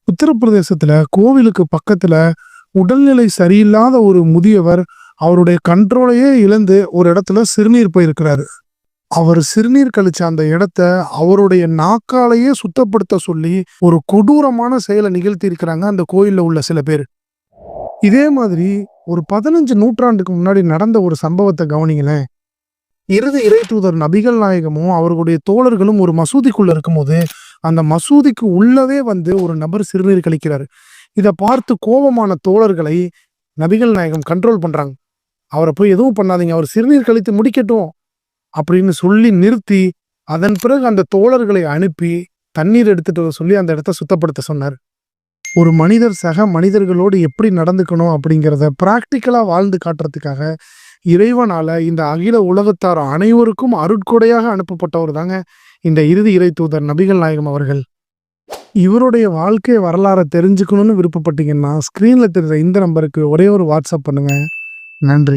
உத்தரப்பிரதேசத்துல கோவிலுக்கு பக்கத்துல உடல்நிலை சரியில்லாத ஒரு முதியவர் அவருடைய கண்ட்ரோலையே இழந்து ஒரு இடத்துல சிறுநீர் போயிருக்கிறாரு. அவர் சிறுநீர் கழிச்ச அந்த இடத்த அவருடைய நாக்காலேயே சுத்தப்படுத்த சொல்லி ஒரு கொடூரமான செயலை நிகழ்த்தி இருக்கிறாங்க அந்த கோயில்ல உள்ள சில பேர். இதே மாதிரி ஒரு 15 நூற்றாண்டுக்கு முன்னாடி நடந்த ஒரு சம்பவத்தை கவனிங்களேன். இறுதி இறை தூதர் நபிகள் நாயகமும் அவர்களுடைய தோழர்களும் ஒரு மசூதிக்குள்ள இருக்கும்போது அந்த மசூதிக்கு உள்ளவே வந்து ஒரு நபர் சிறுநீர் கழிக்கிறாரு. இதை பார்த்து கோபமான தோழர்களை நபிகள் நாயகம் கண்ட்ரோல் பண்றாங்க. அவரை போய் எதுவும் பண்ணாதீங்க, அவர் சிறுநீர் கழித்து முடிக்கட்டும் அப்படின்னு சொல்லி நிறுத்தி அதன் பிறகு அந்த தோழர்களை அனுப்பி தண்ணீர் எடுத்துட்டு வர சொல்லி அந்த இடத்த சுத்தப்படுத்த சொன்னார். ஒரு மனிதர் சக மனிதர்களோடு எப்படி நடந்துக்கணும் அப்படிங்கிறத பிராக்டிக்கலா வாழ்ந்து காட்டுறதுக்காக இறைவனால இந்த அகில உலகத்தார் அனைவருக்கும் அருட்கொடையாக அனுப்பப்பட்டவர் தாங்க இந்த இறுதி இறை தூதர் நபிகள் நாயகம் அவர்கள். இவருடைய வாழ்க்கை வரலாறை தெரிஞ்சுக்கணும்னு விருப்பப்பட்டீங்கன்னா ஸ்கிரீன்ல தெரிஞ்ச இந்த நம்பருக்கு ஒரே ஒரு வாட்ஸ்அப் பண்ணுங்க. நன்றி.